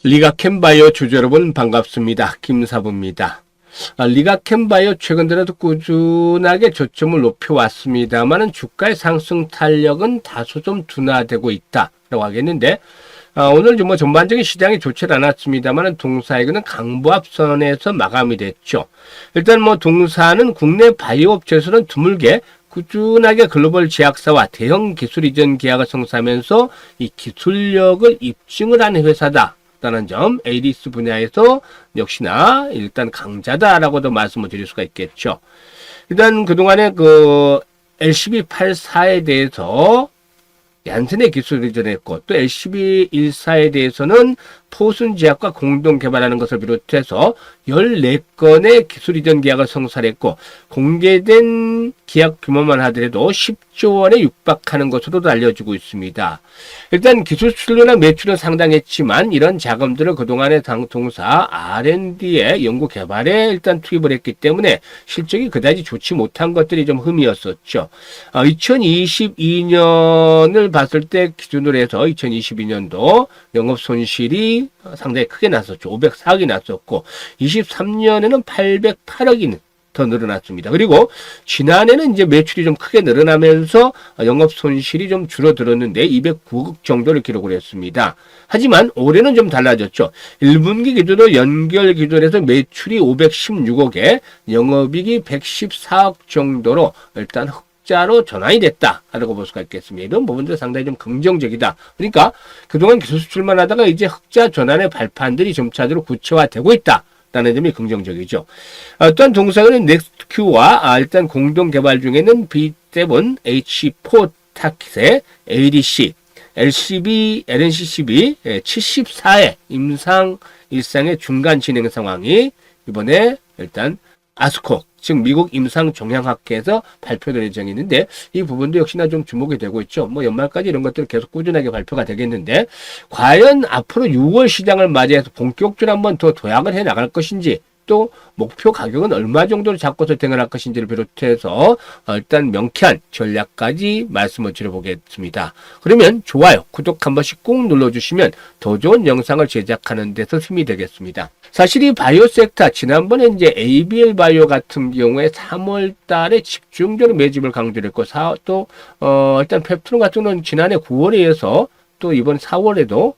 리가캠바이오 주주 여러분 반갑습니다. 김사부입니다. 리가캠바이오 최근 들어도 꾸준하게 저점을 높여왔습니다만은 주가의 상승 탄력은 다소 좀 둔화되고 있다라고 하겠는데, 오늘 좀 전반적인 시장이 좋지 않았습니다만은 동사이익은 강보합선에서 마감이 됐죠. 일단 동사는 국내 바이오 업체에서는 드물게 꾸준하게 글로벌 제약사와 대형 기술 이전 계약을 성사하면서 이 기술력을 입증을 하는 회사다 라는 점, ADS 분야에서 역시나 일단 강자다라고도 말씀을 드릴 수가 있겠죠. 일단 그동안에 LCB84에 대해서 얀센의 기술을 이전했고, 또 LCB14에 대해서는 포순제약과 공동 개발하는 것을 비롯해서 14건의 기술 이전 계약을 성사했고, 공개된 계약 규모만 하더라도 10조 원에 육박하는 것으로도 알려지고 있습니다. 일단 기술 수출료나 매출은 상당했지만 이런 자금들을 그동안의 동사 R&D에 연구 개발에 일단 투입을 했기 때문에 실적이 그다지 좋지 못한 것들이 좀 흠이었었죠. 2022년을 봤을 때 기준으로 해서 2022년도 영업 손실이 상당히 크게 났었죠. 504억이 났었고, 23년에는 808억이 더 늘어났습니다. 그리고 지난해는 이제 매출이 좀 크게 늘어나면서 영업 손실이 좀 줄어들었는데 209억 정도를 기록을 했습니다. 하지만 올해는 좀 달라졌죠. 1분기 기준으로 연결 기준에서 매출이 516억에 영업이익이 114억 정도로 일단 흑자로 전환이 됐다라고 볼 수가 있겠습니다. 이런 부분들 상당히 좀 긍정적이다. 그러니까 그동안 기술 수출만 하다가 이제 흑자 전환의 발판들이 점차적으로 구체화되고 있다 라는 점이 긍정적이죠. 또한 동사는 넥스트큐와 일단 공동 개발 중에는 B7, H4 타킷의 ADC, LCB, LNCCB 74의 임상 일상의 중간 진행 상황이 이번에 일단 아스코, 즉 미국 임상종양학회에서 발표될 예정이 있는데, 이 부분도 역시나 좀 주목이 되고 있죠. 연말까지 이런 것들 계속 꾸준하게 발표가 되겠는데, 과연 앞으로 6월 시장을 맞이해서 본격적으로 한번 더 도약을 해 나갈 것인지, 또 목표 가격은 얼마 정도로 잡고서 대응할 것인지를 비롯해서 일단 명쾌한 전략까지 말씀을 드려보겠습니다. 그러면 좋아요, 구독 한 번씩 꼭 눌러주시면 더 좋은 영상을 제작하는 데서 힘이 되겠습니다. 사실 이 바이오 섹터, 지난번에 이제 ABL 바이오 같은 경우에 3월 달에 집중적으로 매집을 강조를 했고, 또 일단 펩트론 같은 경우는 지난해 9월에 이어서 또 이번 4월에도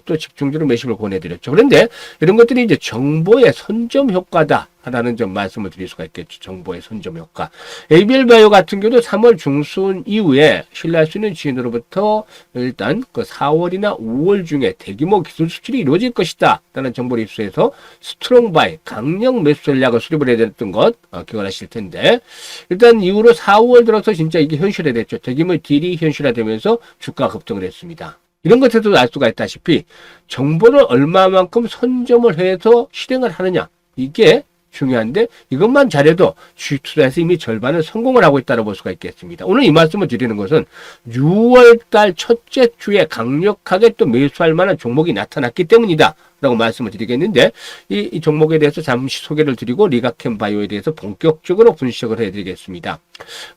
또 집중적으로 매집을 보내드렸죠. 그런데 이런 것들이 이제 정보의 선점 효과다라는 점 말씀을 드릴 수가 있겠죠. 정보의 선점 효과. ABL 바이오 같은 경우도 3월 중순 이후에 신뢰할 수 있는 지인으로부터 일단 4월이나 5월 중에 대규모 기술 수출이 이루어질 것이다 라는 정보를 입수해서 스트롱 바이, 강력 매수 전략을 수립을 해야 됐던 것 기억하실 텐데, 일단 이후로 4월 들어서 진짜 이게 현실화됐죠. 대규모 딜이 현실화되면서 주가가 급등을 했습니다. 이런 것에서도 알 수가 있다시피 정보를 얼마만큼 선점을 해서 실행을 하느냐, 이게 중요한데, 이것만 잘해도 주식 투자에서 이미 절반을 성공을 하고 있다고 볼 수가 있겠습니다. 오늘 이 말씀을 드리는 것은 6월달 첫째 주에 강력하게 또 매수할 만한 종목이 나타났기 때문이다 라고 말씀을 드리겠는데, 이 종목에 대해서 잠시 소개를 드리고 리가캠바이오에 대해서 본격적으로 분석을 해드리겠습니다.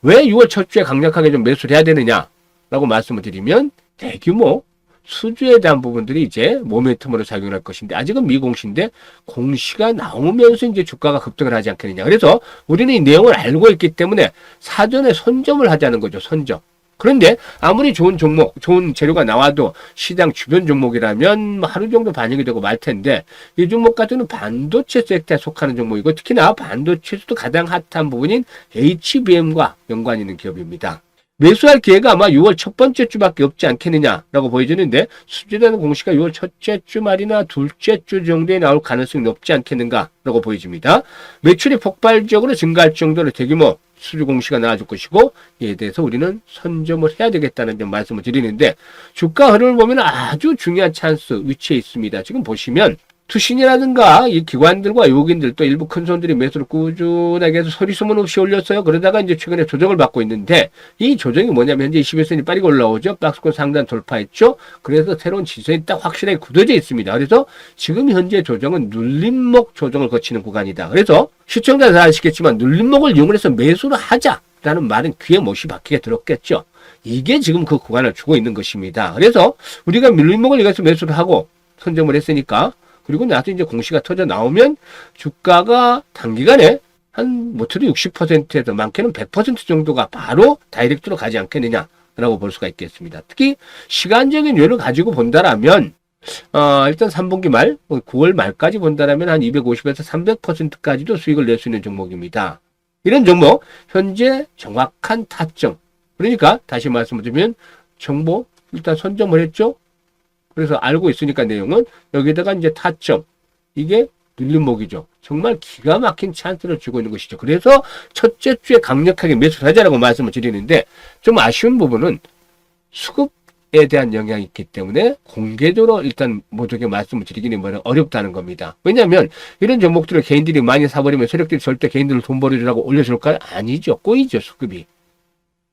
왜 6월 첫 주에 강력하게 좀 매수를 해야 되느냐 라고 말씀을 드리면, 대규모 수주에 대한 부분들이 이제 모멘텀으로 작용할 것인데, 아직은 미공시인데 공시가 나오면서 이제 주가가 급등을 하지 않겠느냐. 그래서 우리는 이 내용을 알고 있기 때문에 사전에 선점을 하자는 거죠. 선점. 그런데 아무리 좋은 종목, 좋은 재료가 나와도 시장 주변 종목이라면 하루 정도 반영이 되고 말 텐데, 이 종목 같은 경우는 반도체 섹터에 속하는 종목이고, 특히나 반도체에서도 가장 핫한 부분인 HBM과 연관 있는 기업입니다. 매수할 기회가 아마 6월 첫 번째 주밖에 없지 않겠느냐라고 보여지는데, 수주되는 공시가 6월 첫째 주 말이나 둘째 주 정도에 나올 가능성이 높지 않겠는가라고 보여집니다. 매출이 폭발적으로 증가할 정도로 대규모 수주 공시가 나와줄 것이고, 이에 대해서 우리는 선점을 해야 되겠다는 점 말씀을 드리는데, 주가 흐름을 보면 아주 중요한 찬스 위치에 있습니다. 지금 보시면 투신이라든가 이 기관들과 외국인들, 또 일부 큰 손들이 매수를 꾸준하게 해서 소리소문 없이 올렸어요. 그러다가 이제 최근에 조정을 받고 있는데, 이 조정이 뭐냐면 현재 21선이 빠르게 올라오죠. 박스권 상단 돌파했죠. 그래서 새로운 지선이 딱 확실하게 굳어져 있습니다. 그래서 지금 현재 조정은 눌림목 조정을 거치는 구간이다. 그래서 시청자 잘 아시겠지만 눌림목을 이용해서 매수를 하자라는 말은 귀에 못이 박히게 들었겠죠. 이게 지금 그 구간을 주고 있는 것입니다. 그래서 우리가 눌림목을 이용해서 매수를 하고, 선점을 했으니까. 그리고 나서 이제 공시가 터져 나오면 주가가 단기간에 한 못해도 60%에서 많게는 100% 정도가 바로 다이렉트로 가지 않겠느냐라고 볼 수가 있겠습니다. 특히 시간적인 요인을 가지고 본다라면 일단 3분기 말, 9월 말까지 본다라면 한 250에서 300%까지도 수익을 낼 수 있는 종목입니다. 이런 종목 현재 정확한 타점. 그러니까 다시 말씀드리면 정보 일단 선점을 했죠. 그래서 알고 있으니까 내용은 여기다가 이제 타점. 이게 눌림목이죠. 정말 기가 막힌 찬스를 주고 있는 것이죠. 그래서 첫째 주에 강력하게 매수를 하자라고 말씀을 드리는데 좀 아쉬운 부분은 수급에 대한 영향이 있기 때문에 공개적으로 일단 모두에게 말씀을 드리기는 어렵다는 겁니다. 왜냐하면 이런 종목들을 개인들이 많이 사버리면 세력들이 절대 개인들을 돈 벌어주라고 올려줄까요? 아니죠. 꼬이죠, 수급이.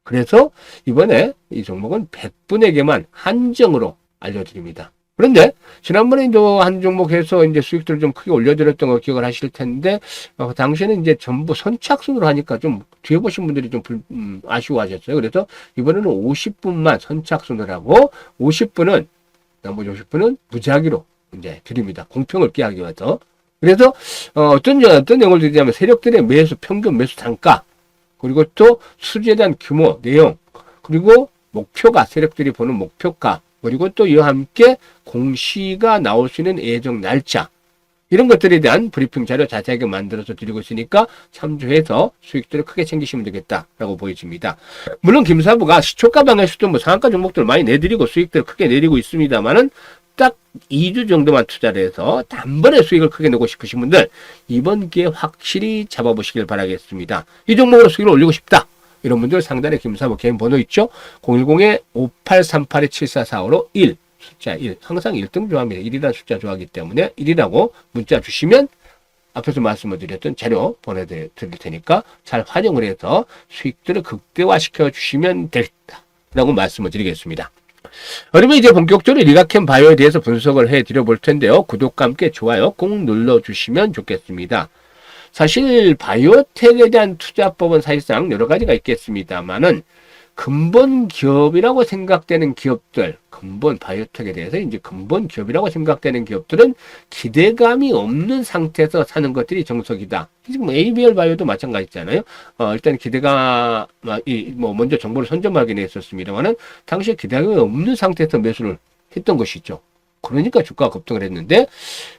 그래서 이번에 이 종목은 100분에게만 한정으로 알려드립니다. 그런데 지난번에 이제 한 종목에서 이제 수익들을 좀 크게 올려드렸던 거 기억을 하실 텐데 당시에는 이제 전부 선착순으로 하니까 좀 뒤에 보신 분들이 좀 아쉬워하셨어요. 그래서 이번에는 50분만 선착순을 하고 50분은 나머지 50분은 무작위로 이제 드립니다. 공평을 꾀하기 위해서. 그래서 어떤 내용을 드리냐면 세력들의 매수 평균 매수 단가 그리고 또 수지에 대한 규모 내용 그리고 목표가 세력들이 보는 목표가 그리고 또 이와 함께 공시가 나올 수 있는 예정 날짜 이런 것들에 대한 브리핑 자료 자세하게 만들어서 드리고 있으니까 참조해서 수익들을 크게 챙기시면 되겠다라고 보여집니다. 물론 김사부가 시초가 방에서도 뭐 상한가 종목들을 많이 내드리고 수익들을 크게 내리고 있습니다만은 딱 2주 정도만 투자를 해서 단번에 수익을 크게 내고 싶으신 분들 이번 기회에 확실히 잡아보시길 바라겠습니다. 이 종목으로 수익을 올리고 싶다. 이런 분들 상단에 김사부 개인 번호 있죠? 010-5838-7445로 1, 숫자 1. 항상 1등 좋아합니다. 1이라는 숫자 좋아하기 때문에 1이라고 문자 주시면 앞에서 말씀을 드렸던 자료 보내드릴 테니까 잘 활용을 해서 수익들을 극대화시켜 주시면 되겠다라고 말씀을 드리겠습니다. 그러면 이제 본격적으로 리가캠 바이오에 대해서 분석을 해드려 볼 텐데요. 구독과 함께 좋아요 꼭 눌러주시면 좋겠습니다. 사실 바이오텍에 대한 투자법은 사실상 여러 가지가 있겠습니다만은 근본 기업이라고 생각되는 기업들, 근본 바이오텍에 대해서 이제 근본 기업이라고 생각되는 기업들은 기대감이 없는 상태에서 사는 것들이 정석이다. 지금 ABL 바이오도 마찬가지잖아요. 일단 기대가 먼저 정보를 선점하긴 했었습니다만은 당시에 기대감이 없는 상태에서 매수를 했던 것이죠. 그러니까 주가가 급등을 했는데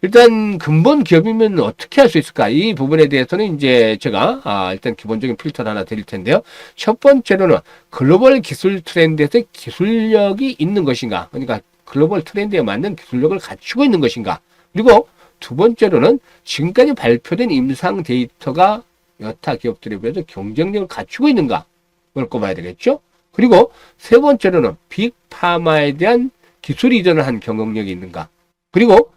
일단 근본 기업이면 어떻게 할 수 있을까? 이 부분에 대해서는 이제 제가 일단 기본적인 필터를 하나 드릴 텐데요. 첫 번째로는 글로벌 기술 트렌드에서 기술력이 있는 것인가? 그러니까 글로벌 트렌드에 맞는 기술력을 갖추고 있는 것인가? 그리고 두 번째로는 지금까지 발표된 임상 데이터가 여타 기업들에 비해서 경쟁력을 갖추고 있는가? 그걸 꼽아야 되겠죠? 그리고 세 번째로는 빅파마에 대한 기술 이전을 한 경험력이 있는가? 그리고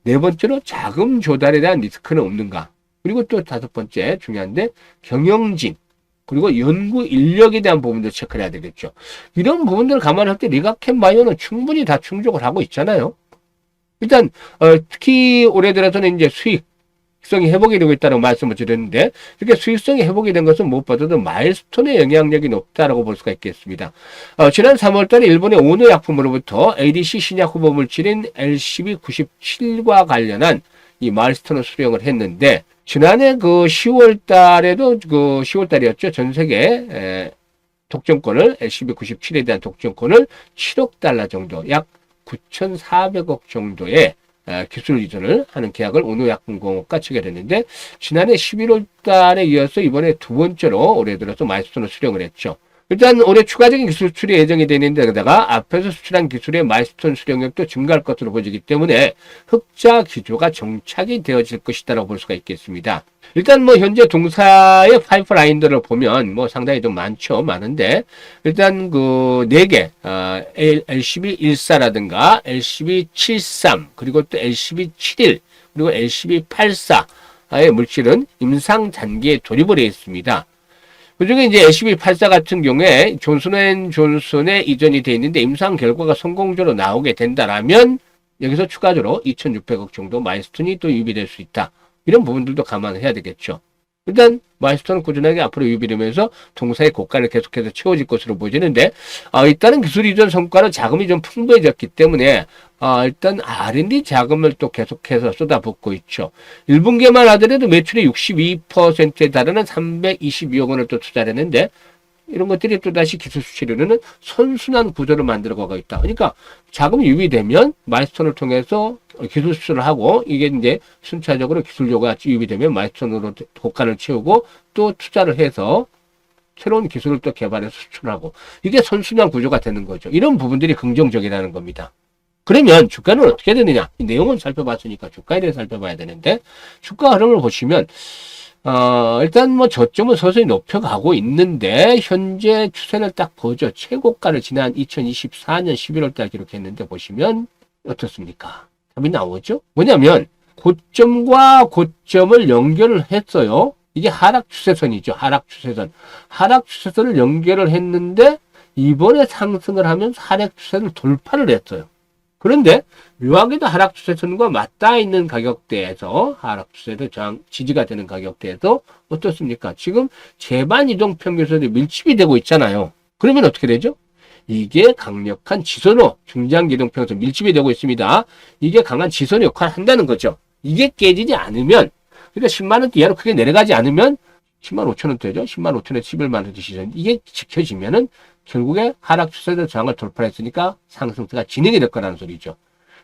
네 번째로 자금 조달에 대한 리스크는 없는가? 그리고 또 다섯 번째 중요한데 경영진 그리고 연구 인력에 대한 부분도 체크를 해야 되겠죠. 이런 부분들을 감안할 때 리가캠 바이오는 충분히 다 충족을 하고 있잖아요. 일단 특히 올해 들어서는 이제 수익성이 회복이 되고 있다는 말씀을 드렸는데 이렇게 수익성이 회복이 된 것은 무엇보다도 마일스톤의 영향력이 높다라고 볼 수가 있겠습니다. 지난 3월달에 일본의 오노 약품으로부터 ADC 신약 후보 물질인 LCB97과 관련한 이 마일스톤을 수령을 했는데 지난해 그 10월달에도 10월달이었죠. 전 세계 독점권을 LCB97에 대한 독점권을 7억 달러 정도 약 9,400억 정도의 기술 이전을 하는 계약을 오노약품공업과 체결했는데 지난해 11월 달에 이어서 이번에 두 번째로 올해 들어서 마일스톤을 수령을 했죠. 일단 올해 추가적인 기술 수출이 예정이 되는데 게다가 앞에서 수출한 기술의 마일스톤 수령력도 증가할 것으로 보이기 때문에 흑자 기조가 정착이 되어질 것이다라고 볼 수가 있겠습니다. 일단 뭐 현재 동사의 파이프라인들을 보면 뭐 상당히 좀 많은데 일단 그 4개 LCB14라든가 LCB73 그리고 또 LCB71 그리고 LCB84의 물질은 임상 단계에 돌입을 해 있습니다. 그중에 이제 LCB84 같은 경우에 존슨앤존슨에 이전이 되어 있는데 임상 결과가 성공적으로 나오게 된다라면 여기서 추가적으로 2,600억 정도 마일스톤이 또 유비될 수 있다. 이런 부분들도 감안해야 되겠죠. 일단 마이스터는 꾸준하게 앞으로 유입이 되면서 동사의 고가를 계속해서 채워질 것으로 보이는데 일단은 기술 이전 성과는 자금이 좀 풍부해졌기 때문에 일단 R&D 자금을 또 계속해서 쏟아붓고 있죠. 1분기만 하더라도 매출의 62%에 달하는 322억 원을 또 투자를 했는데 이런 것들이 또다시 기술 수출에는 선순환 구조를 만들어가고 있다. 그러니까 자금이 유입되면 마이스톤을 통해서 기술 수출을 하고 이게 이제 순차적으로 기술료가 유입이 되면 마이스톤으로 고가를 채우고 또 투자를 해서 새로운 기술을 또 개발해서 수출하고 이게 선순환 구조가 되는 거죠. 이런 부분들이 긍정적이라는 겁니다. 그러면 주가는 어떻게 되느냐? 이 내용은 살펴봤으니까 주가에 대해 살펴봐야 되는데 주가 흐름을 보시면 일단 뭐 저점은 서서히 높여가고 있는데 현재 추세를 딱 보죠. 최고가를 지난 2024년 11월 달 기록했는데 보시면 어떻습니까? 답이 나오죠? 뭐냐면 고점과 고점을 연결을 했어요. 이게 하락 추세선이죠. 하락 추세선. 하락 추세선을 연결을 했는데 이번에 상승을 하면서 하락 추세를 돌파를 했어요. 그런데 묘하게도 하락 추세선과 맞닿아 있는 가격대에서 하락 추세도 저항 지지가 되는 가격대에서 어떻습니까? 지금 제반 이동 평균선이 밀집이 되고 있잖아요. 그러면 어떻게 되죠? 이게 강력한 지선호 중장기 이동 평균선 밀집이 되고 있습니다. 이게 강한 지선호 역할을 한다는 거죠. 이게 깨지지 않으면 그러니까 10만 원대 이하로 크게 내려가지 않으면 10만 5천 원대죠. 10만 5천 원, 11만 원대 시선 이게 지켜지면은 결국에 하락 추세대 저항을 돌파했으니까 상승세가 진행이 될 거라는 소리죠.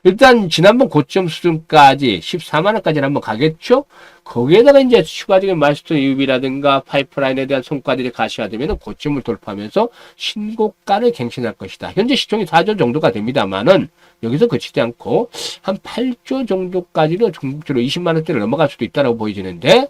일단 지난번 고점 수준까지 14만 원까지는 한번 가겠죠. 거기에다가 이제 추가적인 마이스톤 유입이라든가 파이프라인에 대한 성과들이 가시화되면 고점을 돌파하면서 신고가를 갱신할 것이다. 현재 시총이 4조 정도가 됩니다만은 여기서 그치지 않고 한 8조 정도까지는 중국적으로 20만 원대를 넘어갈 수도 있다고 보여지는데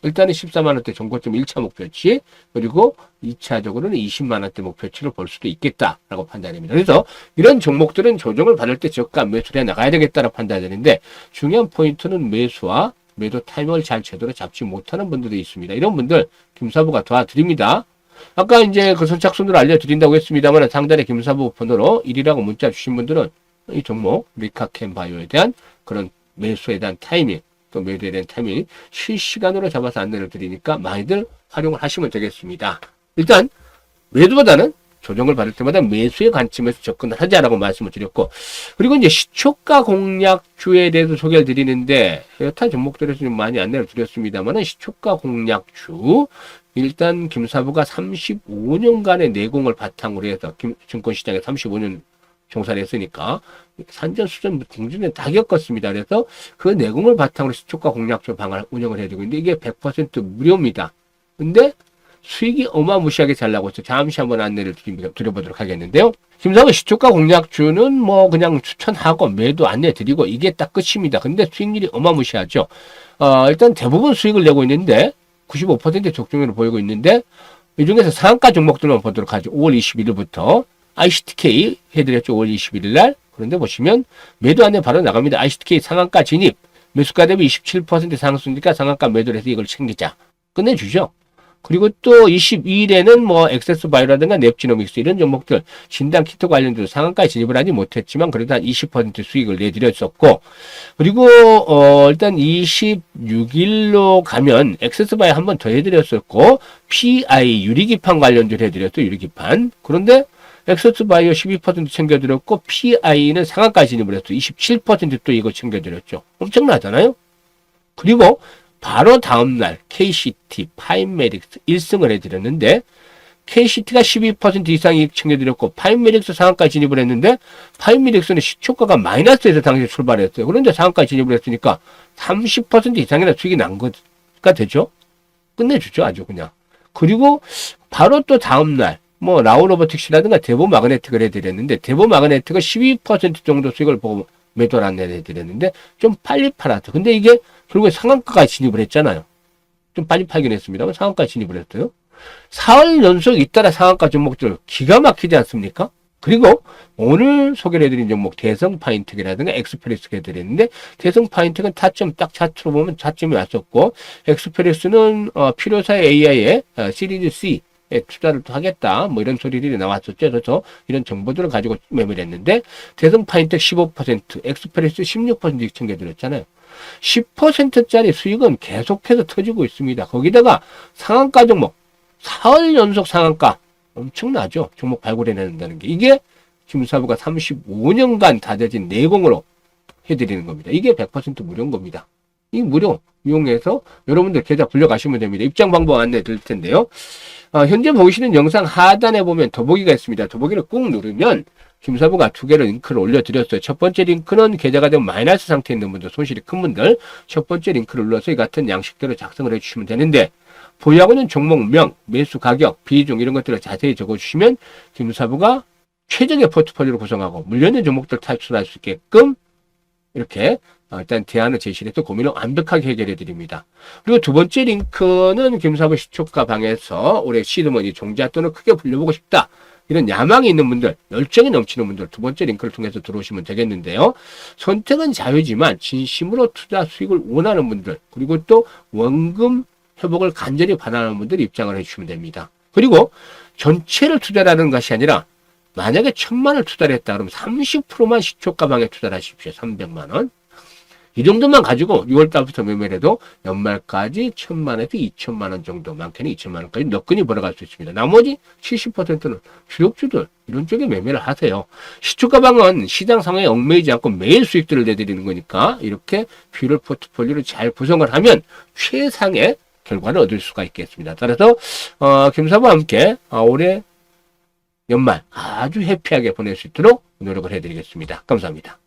일단은 14만 원대 전고점 1차 목표치 그리고 2차적으로는 20만 원대 목표치를 볼 수도 있겠다라고 판단됩니다. 그래서 이런 종목들은 조정을 받을 때 저가 매수를 해 나가야 되겠다라고 판단되는데 중요한 포인트는 매수와 매도 타이밍을 잘 제대로 잡지 못하는 분들이 있습니다. 이런 분들 김사부가 도와드립니다. 아까 이제 그 선착순으로 알려드린다고 했습니다만 상단에 김사부 번호로 1이라고 문자 주신 분들은 이 종목 미카캠바이오에 대한 그런 매수에 대한 타이밍 또 매도에 대한 타이밍 실시간으로 잡아서 안내를 드리니까 많이들 활용을 하시면 되겠습니다. 일단 매도보다는 조정을 받을 때마다 매수의 관점에서 접근을 하자라고 말씀을 드렸고 그리고 이제 시초가 공략주에 대해서 소개를 드리는데 여타 종목들에서 좀 많이 안내를 드렸습니다만 시초가 공략주 일단 김사부가 35년간의 내공을 바탕으로 해서 증권시장에 35년 종사를 했으니까 산전수전 공전에 다 겪었습니다. 그래서 그 내공을 바탕으로 시초가 공략주 방을 운영을 해주고 있는데 이게 100% 무료입니다. 근데 수익이 어마무시하게 잘 나고 있어요. 잠시 한번 안내를 드려보도록 하겠는데요. 김사부 시초가 공략주는 뭐 그냥 추천하고 매도 안내 드리고 이게 딱 끝입니다. 근데 수익률이 어마무시하죠. 일단 대부분 수익을 내고 있는데 95% 적중률을 보이고 있는데 이 중에서 상한가 종목들만 보도록 하죠. 5월 21일부터 ICTK 해드렸죠. 5월 21일 날. 그런데 보시면 매도 안내 바로 나갑니다. ICTK 상한가 진입. 매수가 대비 27% 상승이니까 상한가 매도를 해서 이걸 챙기자. 끝내주죠. 그리고 또 22일에는 뭐 액세스바이오라든가 넵지노믹스 이런 종목들 진단키트 관련돼서 상한가에 진입을 하지 못했지만 그래도 한 20% 수익을 내드렸었고 그리고 일단 26일로 가면 액세스바이오 한 번 더 해드렸었고 PI 유리기판 관련주를 해드렸죠. 유리기판. 그런데 엑소스바이오 12% 챙겨드렸고 PI는 상한가 진입을 했어요. 27%또 이거 챙겨드렸죠. 엄청나잖아요. 그리고 바로 다음날 KCT, 파인메릭스 1승을 해드렸는데 KCT가 12% 이상 이익 챙겨드렸고 파인메릭스 상한가 진입을 했는데 파인메릭스는 시초가가 마이너스에서 당시에 출발했어요. 그런데 상한가 진입을 했으니까 30% 이상이나 수익이 난 거가 되죠. 끝내주죠. 아주 그냥. 그리고 바로 또 다음날 뭐 라우로보틱스라든가 대보마그네틱을 해드렸는데 대보마그네틱은 12% 정도 수익을 보고 매도를 안내를 해드렸는데 좀 빨리 팔았죠. 근데 이게 결국에 상한가까지 진입을 했잖아요. 좀 빨리 팔긴 했습니다만 상한가에 진입을 했어요. 4월 연속 잇따라 상한가 종목들 기가 막히지 않습니까? 그리고 오늘 소개를 해드린 종목 대성파인텍이라든가 엑스프레스가 해드렸는데 대성파인텍은 타점 딱 차트로 보면 차점이 왔었고 엑스프레스는 필요사의 AI의 시리즈 C 투자를 하겠다 뭐 이런 소리들이 나왔었죠. 그래서 이런 정보들을 가지고 매매를 했는데 대성파인텍 15% 엑스프레스 16% 챙겨드렸잖아요. 10%짜리 수익은 계속해서 터지고 있습니다. 거기다가 상한가 종목, 4월 연속 상한가 엄청나죠. 종목 발굴해낸다는 게. 이게 김사부가 35년간 다져진 내공으로 해드리는 겁니다. 이게 100% 무료인 겁니다. 이 무료 이용해서 여러분들 계좌 불려가시면 됩니다. 입장 방법 안내 드릴 텐데요. 현재 보시는 영상 하단에 보면 더보기가 있습니다. 더보기를 꾹 누르면 김사부가 두 개를 링크를 올려드렸어요. 첫 번째 링크는 계좌가 좀 마이너스 상태에 있는 분들, 손실이 큰 분들, 첫 번째 링크를 눌러서 이 같은 양식대로 작성을 해주시면 되는데, 보유하고 있는 종목명, 매수 가격, 비중 이런 것들을 자세히 적어주시면 김사부가 최적의 포트폴리오를 구성하고 물려있는 종목들 탈출할 수 있게끔 이렇게 일단 대안을 제시를 해서 고민을 완벽하게 해결해 드립니다. 그리고 두 번째 링크는 김사부 시초가 방에서 올해 시드머니 종잣돈을 크게 불려보고 싶다, 이런 야망이 있는 분들, 열정이 넘치는 분들 두 번째 링크를 통해서 들어오시면 되겠는데요. 선택은 자유지만 진심으로 투자 수익을 원하는 분들, 그리고 또 원금 회복을 간절히 바라는 분들 입장을 해주시면 됩니다. 그리고 전체를 투자라는 것이 아니라 만약에 1,000만 원을 투자를 했다 그러면 30%만 시초가 방에 투자를 하십시오. 300만 원. 이 정도만 가지고 6월달부터 매매를 해도 연말까지 1,000만 원에서 2,000만 원 정도, 많게는 2,000만 원까지 너끈히 벌어갈 수 있습니다. 나머지 70%는 주력주들 이런 쪽에 매매를 하세요. 시초가 방은 시장 상황에 얽매이지 않고 매일 수익들을 내드리는 거니까 이렇게 뷰럴 포트폴리오를 잘 구성을 하면 최상의 결과를 얻을 수가 있겠습니다. 따라서 김사부와 함께 올해 연말 아주 해피하게 보낼 수 있도록 노력을 해드리겠습니다. 감사합니다.